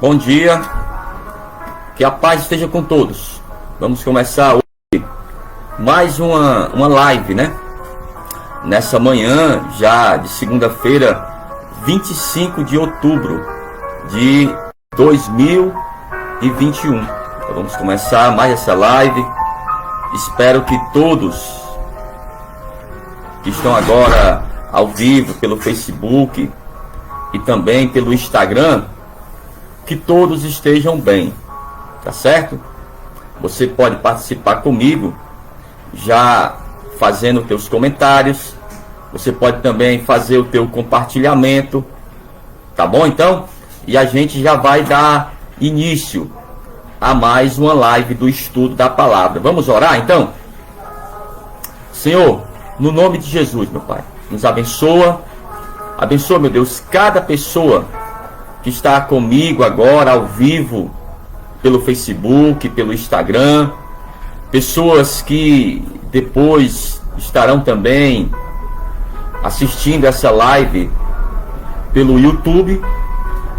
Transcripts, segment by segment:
Bom dia, que a paz esteja com todos. Vamos começar hoje mais uma live, né? Nessa manhã, já de segunda-feira, 25 de outubro de 2021. Então, vamos começar mais essa live. Espero que todos que estão agora ao vivo pelo Facebook e também pelo Instagram, que todos estejam bem, tá certo? Você pode participar comigo, já fazendo teus comentários. Você pode também fazer o teu compartilhamento, tá bom então? E a gente já vai dar início a mais uma live do estudo da palavra. Vamos orar então? Senhor, no nome de Jesus, meu Pai, nos abençoa, meu Deus, cada pessoa que está comigo agora ao vivo, pelo Facebook, pelo Instagram, pessoas que depois estarão também assistindo essa live pelo YouTube,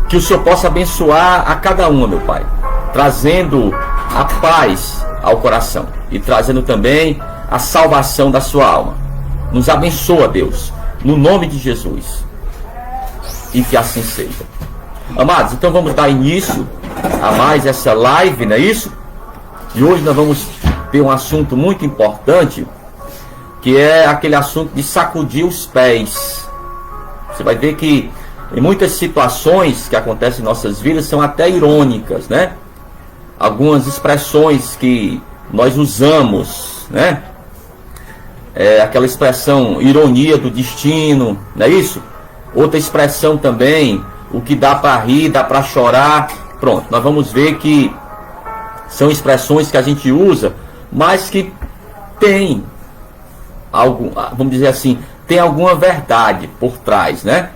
que o Senhor possa abençoar a cada uma, meu Pai, trazendo a paz ao coração e trazendo também a salvação da sua alma. Nos abençoa, Deus, no nome de Jesus, e que assim seja. Amados, então vamos dar início a mais essa live, não é isso? E hoje nós vamos ter um assunto muito importante, que é aquele assunto de sacudir os pés. Você vai ver que em muitas situações que acontecem em nossas vidas são até irônicas, né? Algumas expressões que nós usamos, né? Aquela expressão ironia do destino, não é isso? Outra expressão também, o que dá para rir, dá para chorar. Pronto, nós vamos ver que são expressões que a gente usa, mas que tem algo, vamos dizer assim, tem alguma verdade por trás, né?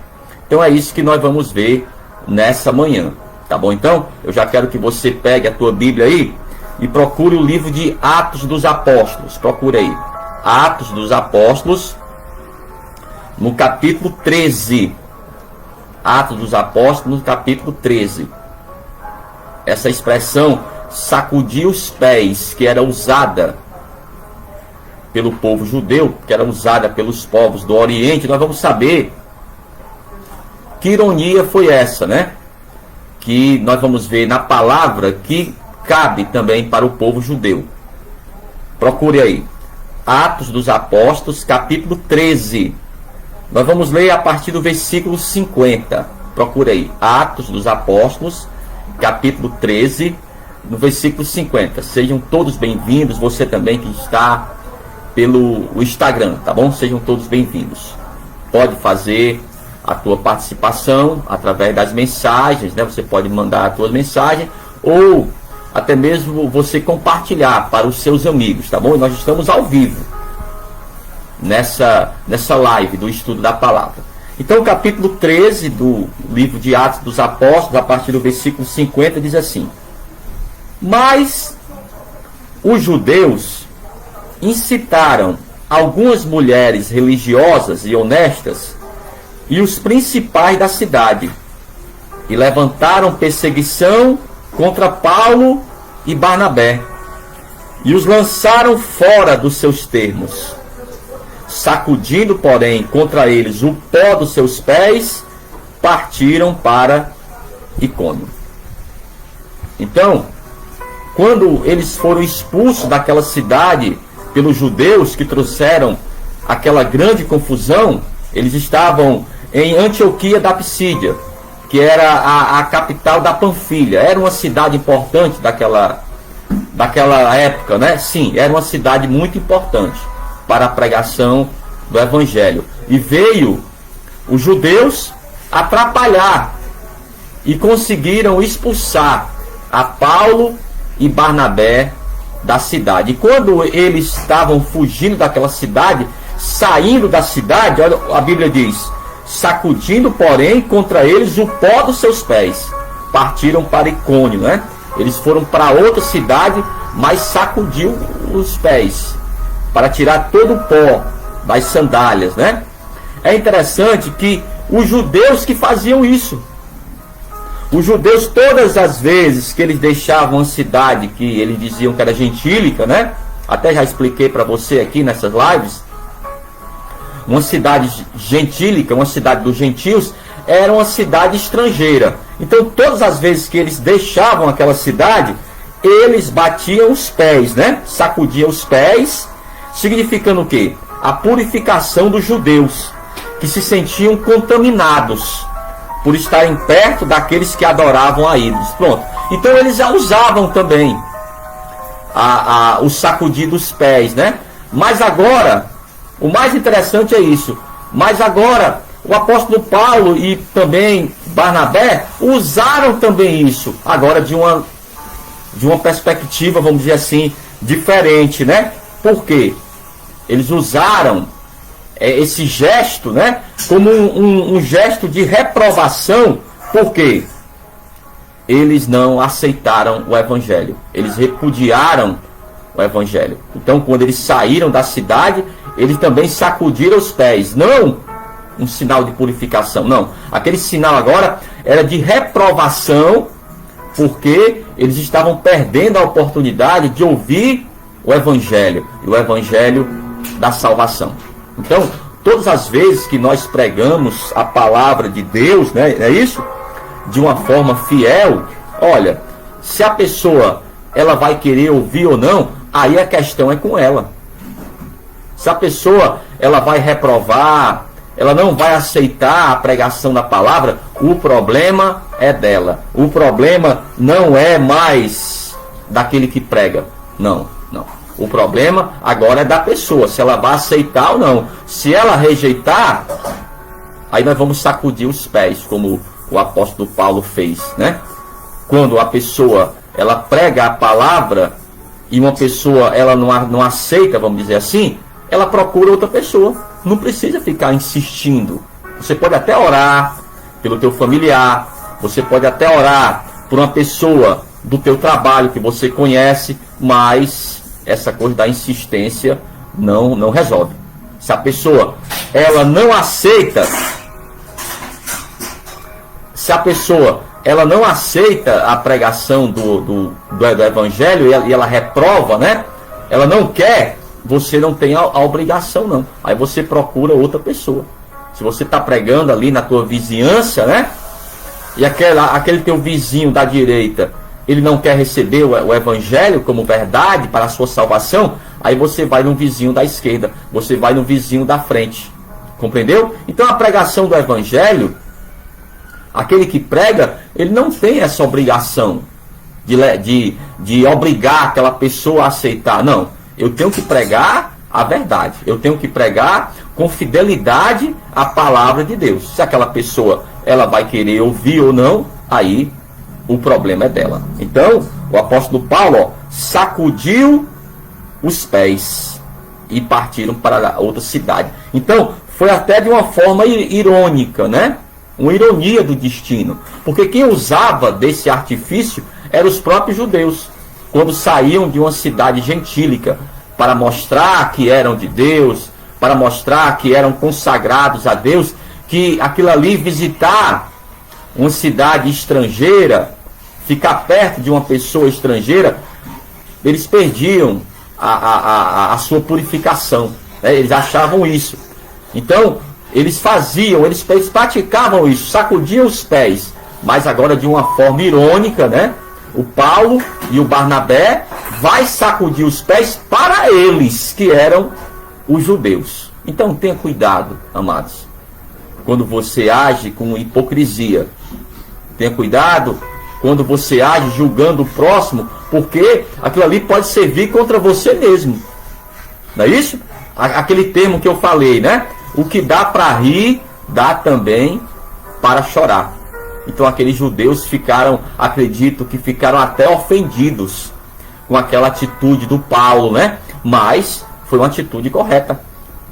Então é isso que nós vamos ver nessa manhã, tá bom? Então, eu já quero que você pegue a tua Bíblia aí e procure o livro de Atos dos Apóstolos. Procure aí, Atos dos Apóstolos, no capítulo 13. Atos dos Apóstolos, no capítulo 13. Essa expressão, sacudir os pés, que era usada pelo povo judeu, que era usada pelos povos do Oriente, nós vamos saber que ironia foi essa, né? Que nós vamos ver na palavra que cabe também para o povo judeu. Procure aí, Atos dos Apóstolos, capítulo 13. Nós vamos ler a partir do versículo 50. Procure aí, Atos dos Apóstolos, capítulo 13, no versículo 50. Sejam todos bem-vindos, você também que está pelo Instagram, tá bom? Sejam todos bem-vindos. Pode fazer a tua participação através das mensagens, né? Você pode mandar a tua mensagem ou até mesmo você compartilhar para os seus amigos, tá bom? E nós estamos ao vivo nessa live do estudo da palavra. Então o capítulo 13 do livro de Atos dos Apóstolos, a partir do versículo 50, diz assim: mas os judeus incitaram algumas mulheres religiosas e honestas e os principais da cidade, e levantaram perseguição contra Paulo e Barnabé, e os lançaram fora dos seus termos. Sacudindo, porém, contra eles o pó dos seus pés, partiram para Icônio. Então, quando eles foram expulsos daquela cidade pelos judeus que trouxeram aquela grande confusão, eles estavam em Antioquia da Psídia, que era a capital da Panfilha. Era uma cidade importante daquela época, né? Sim, era uma cidade muito importante para a pregação do Evangelho. E veio os judeus atrapalhar e conseguiram expulsar a Paulo e Barnabé da cidade. E quando eles estavam fugindo daquela cidade, saindo da cidade, olha, a Bíblia diz: sacudindo, porém, contra eles o pó dos seus pés, partiram para Icônio, né? Eles foram para outra cidade, mas sacudiu os pés para tirar todo o pó das sandálias, né? É interessante que os judeus que faziam isso, Os judeus, todas as vezes que eles deixavam a cidade, que eles diziam que era gentílica, né? Até já expliquei para você aqui nessas lives. Uma cidade gentílica, uma cidade dos gentios, era uma cidade estrangeira. Então, todas as vezes que eles deixavam aquela cidade, eles batiam os pés, né? Sacudiam os pés, significando o quê? A purificação dos judeus, que se sentiam contaminados por estarem perto daqueles que adoravam a ídolos. Pronto. Então eles já usavam também o sacudir dos pés, né? Mas agora, o mais interessante é isso. Mas agora, o apóstolo Paulo e também Barnabé usaram também isso. Agora de uma perspectiva, vamos dizer assim, diferente, né? Por quê? Eles usaram esse gesto, né, como um gesto de reprovação, porque eles não aceitaram o evangelho, eles repudiaram o evangelho. Então, quando eles saíram da cidade, eles também sacudiram os pés, não um sinal de purificação, não. Aquele sinal agora era de reprovação, porque eles estavam perdendo a oportunidade de ouvir o evangelho, e o evangelho da salvação. Então, todas as vezes que nós pregamos a palavra de Deus, né, é isso? De uma forma fiel, olha, se a pessoa ela vai querer ouvir ou não, aí a questão é com ela. Se a pessoa ela vai reprovar, ela não vai aceitar a pregação da palavra, o problema é dela. O problema não é mais daquele que prega. Não, não. O problema agora é da pessoa, se ela vai aceitar ou não. Se ela rejeitar, aí nós vamos sacudir os pés, como o apóstolo Paulo fez, né? Quando a pessoa ela prega a palavra e uma pessoa ela não aceita, vamos dizer assim, ela procura outra pessoa. Não precisa ficar insistindo. Você pode até orar pelo teu familiar, você pode até orar por uma pessoa do teu trabalho que você conhece, mas essa coisa da insistência não resolve. Se a pessoa ela não aceita, a pregação do evangelho e ela reprova, né? Ela não quer, você não tem a obrigação, não. Aí você procura outra pessoa. Se você está pregando ali na tua vizinhança, né? E aquele teu vizinho da direita, ele não quer receber o evangelho como verdade para a sua salvação, aí você vai no vizinho da esquerda, você vai no vizinho da frente. Compreendeu? Então a pregação do evangelho, aquele que prega, ele não tem essa obrigação de obrigar aquela pessoa a aceitar. Não, eu tenho que pregar a verdade. Eu tenho que pregar com fidelidade a palavra de Deus. Se aquela pessoa ela vai querer ouvir ou não, aí o problema é dela. Então, o apóstolo Paulo sacudiu os pés e partiram para outra cidade. Então, foi até de uma forma irônica, né? Uma ironia do destino. Porque quem usava desse artifício eram os próprios judeus, quando saíam de uma cidade gentílica, para mostrar que eram de Deus, para mostrar que eram consagrados a Deus, que aquilo ali, visitar uma cidade estrangeira, ficar perto de uma pessoa estrangeira, eles perdiam a sua purificação, né? Eles achavam isso. Então, eles praticavam isso, sacudiam os pés, mas agora de uma forma irônica, né? O Paulo e o Barnabé vai sacudir os pés para eles, que eram os judeus. Então tenha cuidado, amados, quando você age com hipocrisia. Tenha cuidado quando você age julgando o próximo, porque aquilo ali pode servir contra você mesmo. Não é isso? Aquele termo que eu falei, né? O que dá para rir, dá também para chorar. Então aqueles judeus acredito que ficaram até ofendidos com aquela atitude do Paulo, né? Mas foi uma atitude correta.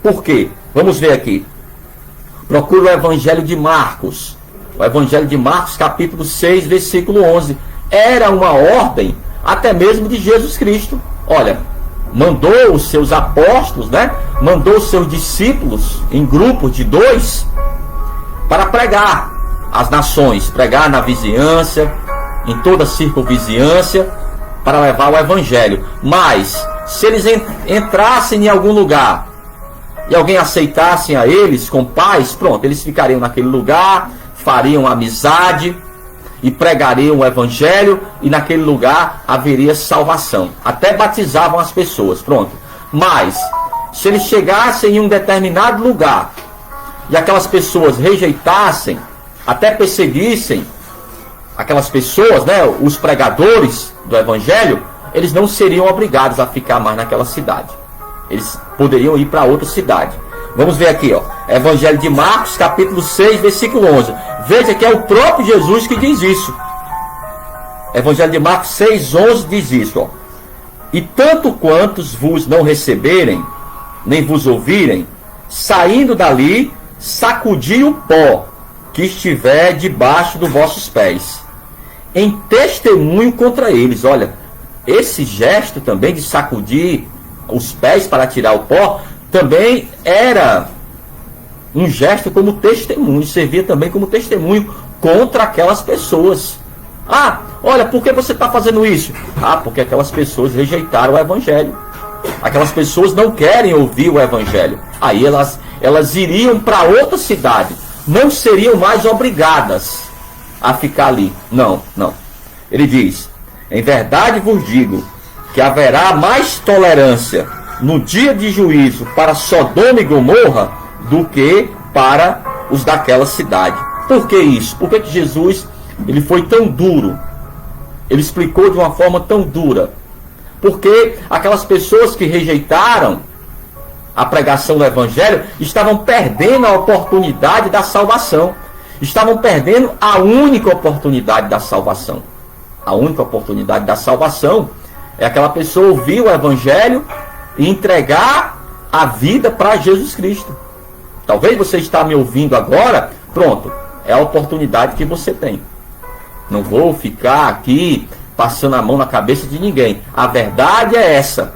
Por quê? Vamos ver aqui. Procura o Evangelho de Marcos. O Evangelho de Marcos, capítulo 6, versículo 11. Era uma ordem até mesmo de Jesus Cristo. Olha, mandou os seus apóstolos, né? Mandou os seus discípulos em grupos de 2 para pregar. as nações, pregar na vizinhança, em toda a circunvizinhança, para levar o evangelho. Mas, se eles entrassem em algum lugar e alguém aceitasse a eles com paz, pronto, eles ficariam naquele lugar, fariam amizade e pregariam o evangelho, e naquele lugar haveria salvação. Até batizavam as pessoas, pronto. Mas, se eles chegassem em um determinado lugar e aquelas pessoas rejeitassem, até perseguissem aquelas pessoas, né, os pregadores do evangelho, eles não seriam obrigados a ficar mais naquela cidade. Eles poderiam ir para outra cidade. Vamos ver aqui, ó, Evangelho de Marcos, capítulo 6, versículo 11. Veja que é o próprio Jesus que diz isso. Evangelho de Marcos 6, 11 diz isso, ó. E tanto quantos vos não receberem, nem vos ouvirem, saindo dali, sacudi o pó que estiver debaixo dos vossos pés, em testemunho contra eles. Olha, esse gesto também de sacudir os pés para tirar o pó, também era um gesto como testemunho, servia também como testemunho contra aquelas pessoas. Ah, olha, por que você está fazendo isso? Ah, porque aquelas pessoas rejeitaram o evangelho. Aquelas pessoas não querem ouvir o evangelho. Aí elas iriam para outra cidade. Não seriam mais obrigadas a ficar ali. Não, não. Ele diz: em verdade vos digo que haverá mais tolerância no dia de juízo para Sodoma e Gomorra do que para os daquela cidade. Por que isso? Por que Jesus ele foi tão duro? Ele explicou de uma forma tão dura. Porque aquelas pessoas que rejeitaram a pregação do evangelho estavam perdendo a oportunidade da salvação. Estavam perdendo a única oportunidade da salvação. A única oportunidade da salvação é aquela pessoa ouvir o evangelho e entregar a vida para Jesus Cristo. Talvez você está me ouvindo agora, pronto, é a oportunidade que você tem. Não vou ficar aqui passando a mão na cabeça de ninguém. A verdade é essa.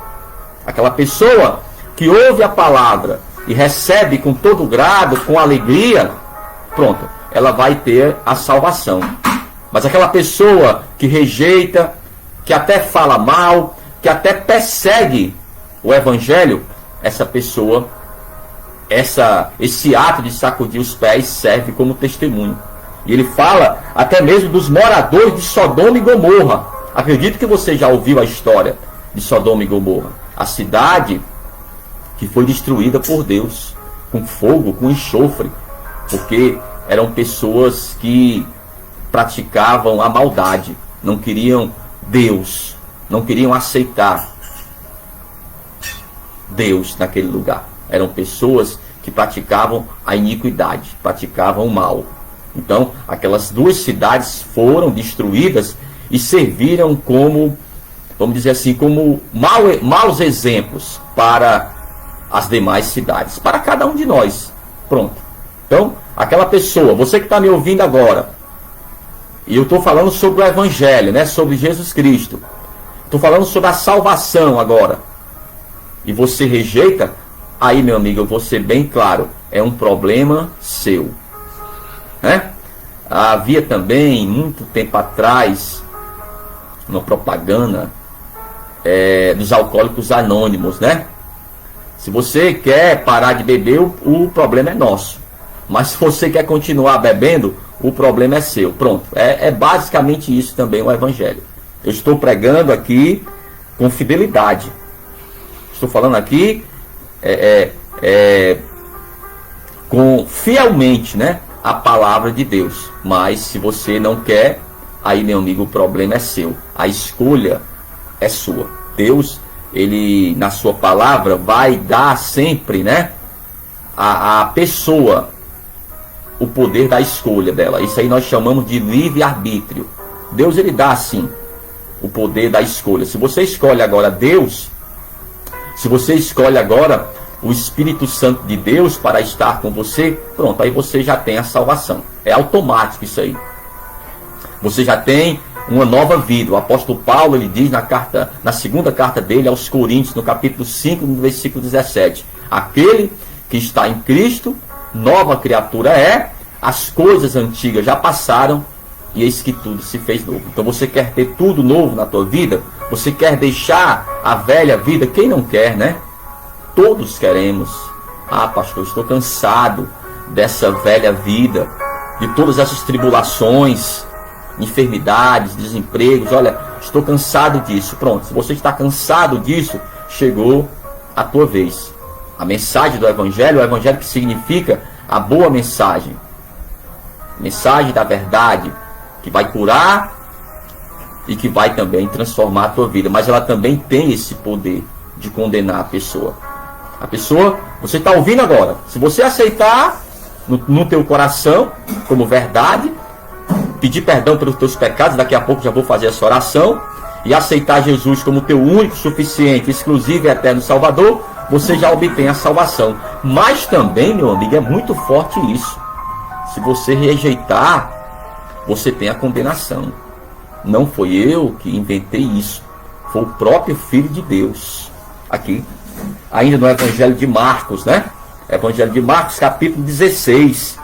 Aquela pessoa que ouve a palavra e recebe com todo grado, com alegria, pronto, ela vai ter a salvação. Mas aquela pessoa que rejeita, que até fala mal, que até persegue o evangelho, essa pessoa, esse ato de sacudir os pés serve como testemunho. E ele fala até mesmo dos moradores de Sodoma e Gomorra. Acredito que você já ouviu a história de Sodoma e Gomorra. A cidade que foi destruída por Deus, com fogo, com enxofre, porque eram pessoas que praticavam a maldade, não queriam Deus, não queriam aceitar Deus naquele lugar. Eram pessoas que praticavam a iniquidade, praticavam o mal. Então, aquelas duas cidades foram destruídas e serviram como, vamos dizer assim, como maus exemplos para as demais cidades, para cada um de nós. Pronto. Então, aquela pessoa, você que está me ouvindo agora, e eu estou falando sobre o evangelho, né, sobre Jesus Cristo. Estou falando sobre a salvação agora. E você rejeita, aí, meu amigo, eu vou ser bem claro, é um problema seu. Né? Havia também, muito tempo atrás, uma propaganda dos alcoólicos anônimos, né? Se você quer parar de beber, o problema é nosso. Mas se você quer continuar bebendo, o problema é seu. Pronto, é basicamente isso também o evangelho. Eu estou pregando aqui com fidelidade. Estou falando aqui com fielmente, né, a palavra de Deus. Mas se você não quer, aí, meu amigo, o problema é seu. A escolha é sua. Deus, ele na sua palavra vai dar sempre, né, a pessoa o poder da escolha dela. Isso aí nós chamamos de livre-arbítrio. Deus, ele dá assim o poder da escolha. Se você escolhe agora Deus, se você escolhe agora o Espírito Santo de Deus para estar com você, pronto, aí você já tem a salvação. É automático isso aí. Você já tem uma nova vida. O apóstolo Paulo, ele diz na segunda carta dele aos Coríntios, no capítulo 5, no versículo 17: aquele que está em Cristo, nova criatura é, as coisas antigas já passaram e eis que tudo se fez novo. Então você quer ter tudo novo na tua vida? Você quer deixar a velha vida? Quem não quer, né? Todos queremos. Ah, pastor, estou cansado dessa velha vida, de todas essas tribulações, enfermidades, desempregos. Olha, estou cansado disso. Pronto, se você está cansado disso, chegou a tua vez. A mensagem do Evangelho, o Evangelho que significa a boa mensagem, mensagem da verdade, que vai curar e que vai também transformar a tua vida. Mas ela também tem esse poder de condenar a pessoa. A pessoa, você está ouvindo agora, se você aceitar no teu coração como verdade, pedir perdão pelos teus pecados, daqui a pouco já vou fazer essa oração, e aceitar Jesus como teu único, suficiente, exclusivo e eterno Salvador, você já obtém a salvação. Mas também, meu amigo, é muito forte isso. Se você rejeitar, você tem a condenação. Não foi eu que inventei isso, foi o próprio Filho de Deus. Aqui, ainda no Evangelho de Marcos, né? Evangelho de Marcos, capítulo 16,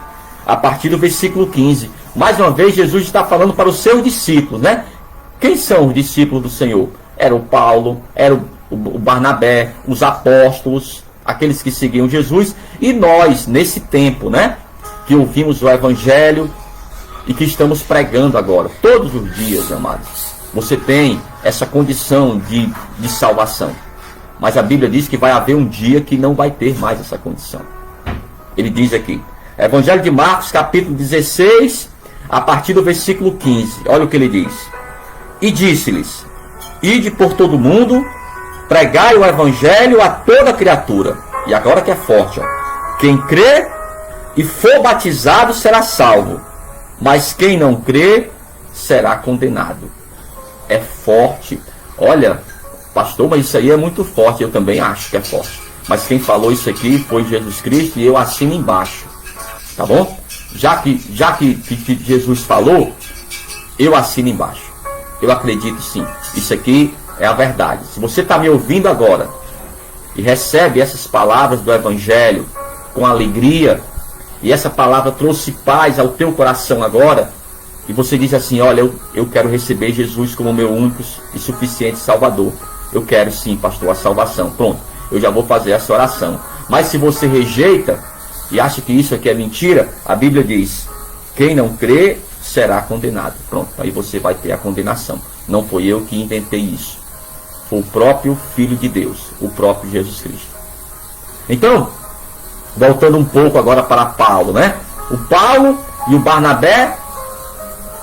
a partir do versículo 15. Mais uma vez, Jesus está falando para os seus discípulos, né? Quem são os discípulos do Senhor? Era o Paulo, era o Barnabé, os apóstolos, aqueles que seguiam Jesus, e nós, nesse tempo, né? Que ouvimos o Evangelho e que estamos pregando agora, todos os dias, amados. Você tem essa condição de salvação. Mas a Bíblia diz que vai haver um dia que não vai ter mais essa condição. Ele diz aqui, Evangelho de Marcos, capítulo 16, a partir do versículo 15. Olha o que ele diz. E disse-lhes, ide por todo o mundo, pregai o Evangelho a toda criatura. E agora que é forte, ó. Quem crê e for batizado será salvo, mas quem não crê será condenado. É forte. Olha, pastor, mas isso aí é muito forte. Eu também acho que é forte. Mas quem falou isso aqui foi Jesus Cristo e eu assino embaixo. Tá bom? Já que Jesus falou, eu assino embaixo. Eu acredito sim. Isso aqui é a verdade. Se você está me ouvindo agora e recebe essas palavras do Evangelho com alegria, e essa palavra trouxe paz ao teu coração agora, e você diz assim, olha, eu quero receber Jesus como meu único e suficiente Salvador. Eu quero sim, pastor, a salvação. Pronto, eu já vou fazer essa oração. Mas se você rejeita e acha que isso aqui é mentira, a Bíblia diz, quem não crê será condenado. Pronto, aí você vai ter a condenação. Não foi eu que inventei isso. Foi o próprio Filho de Deus, o próprio Jesus Cristo. Então, voltando um pouco agora para Paulo, né? O Paulo e o Barnabé,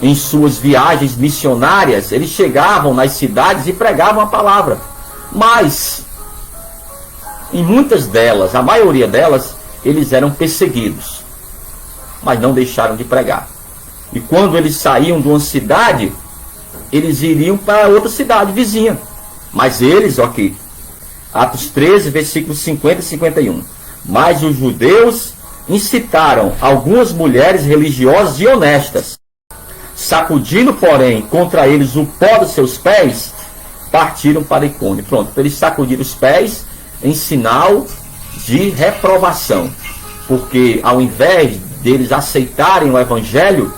em suas viagens missionárias, eles chegavam nas cidades e pregavam a palavra. Mas, em muitas delas, a maioria delas, eles eram perseguidos. Mas não deixaram de pregar. E quando eles saíam de uma cidade, eles iriam para outra cidade vizinha. Mas eles, aqui, Atos 13, versículos 50 e 51. Mas os judeus incitaram algumas mulheres religiosas e honestas, sacudindo, porém, contra eles o pó dos seus pés, partiram para Icônio. Pronto, eles sacudiram os pés em sinal de reprovação. Porque ao invés deles aceitarem o Evangelho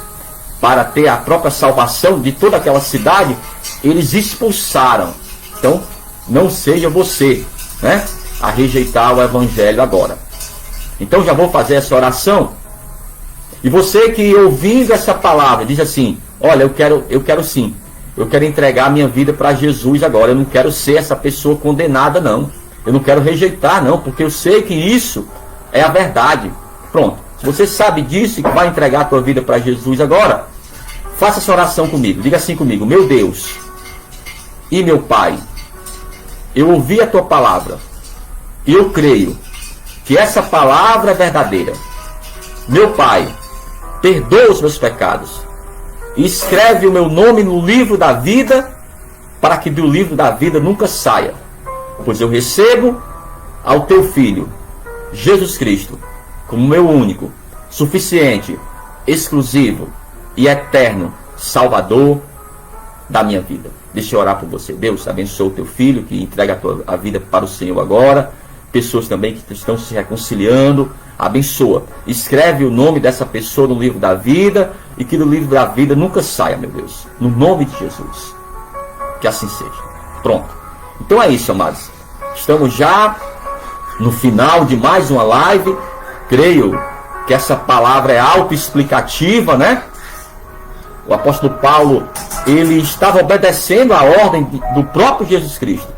para ter a própria salvação de toda aquela cidade, eles expulsaram. Então, não seja você, né, a rejeitar o Evangelho agora. Então já vou fazer essa oração. E você que ouvindo essa palavra diz assim, olha, eu quero sim, eu quero entregar a minha vida para Jesus agora, eu não quero ser essa pessoa condenada não, eu não quero rejeitar não, porque eu sei que isso é a verdade. Pronto, se você sabe disso e que vai entregar a tua vida para Jesus agora, faça essa oração comigo, diga assim comigo, meu Deus e meu Pai, eu ouvi a tua palavra, e eu creio que essa palavra é verdadeira. Meu Pai, perdoa os meus pecados e escreve o meu nome no livro da vida, para que do livro da vida nunca saia, pois eu recebo ao teu Filho, Jesus Cristo, como meu único, suficiente, exclusivo e eterno Salvador da minha vida. Deixa eu orar por você. Deus, abençoa o teu filho, que entrega a vida para o Senhor agora. pessoas também que estão se reconciliando. Abençoa. Escreve o nome dessa pessoa no livro da vida e que do livro da vida nunca saia, meu Deus. No nome de Jesus. Que assim seja. Pronto. Então é isso, amados. Estamos já no final de mais uma live. Creio que essa palavra é autoexplicativa, né? O apóstolo Paulo, ele estava obedecendo a ordem do próprio Jesus Cristo.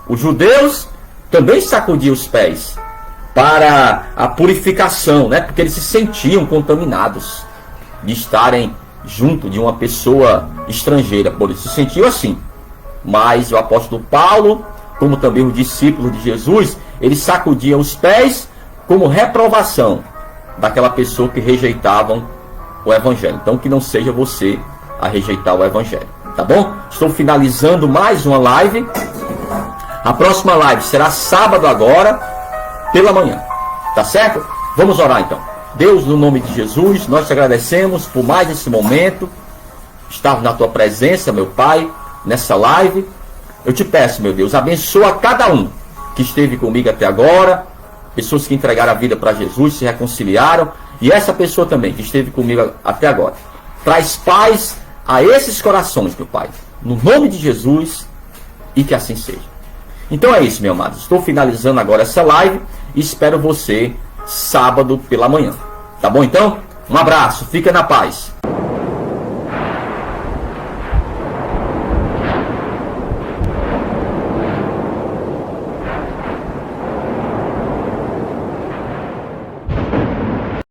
Os judeus também sacudiam os pés para a purificação, né? Porque eles se sentiam contaminados de estarem junto de uma pessoa estrangeira. Por isso se sentiam assim. Mas o apóstolo Paulo, como também os discípulos de Jesus, eles sacudiam os pés como reprovação daquela pessoa que rejeitavam o evangelho. Então que não seja você a rejeitar o evangelho, tá bom? Estou finalizando mais uma live. A próxima live será sábado agora, pela manhã, tá certo? Vamos orar então. Deus, no nome de Jesus, nós te agradecemos por mais esse momento, estar na tua presença, meu Pai, nessa live. Eu te peço, meu Deus, abençoa cada um que esteve comigo até agora, pessoas que entregaram a vida para Jesus, se reconciliaram, e essa pessoa também que esteve comigo até agora. Traz paz a esses corações, meu Pai, no nome de Jesus, e que assim seja. Então é isso, meu amado. Estou finalizando agora essa live e espero você sábado pela manhã. Tá bom então? Um abraço, fica na paz.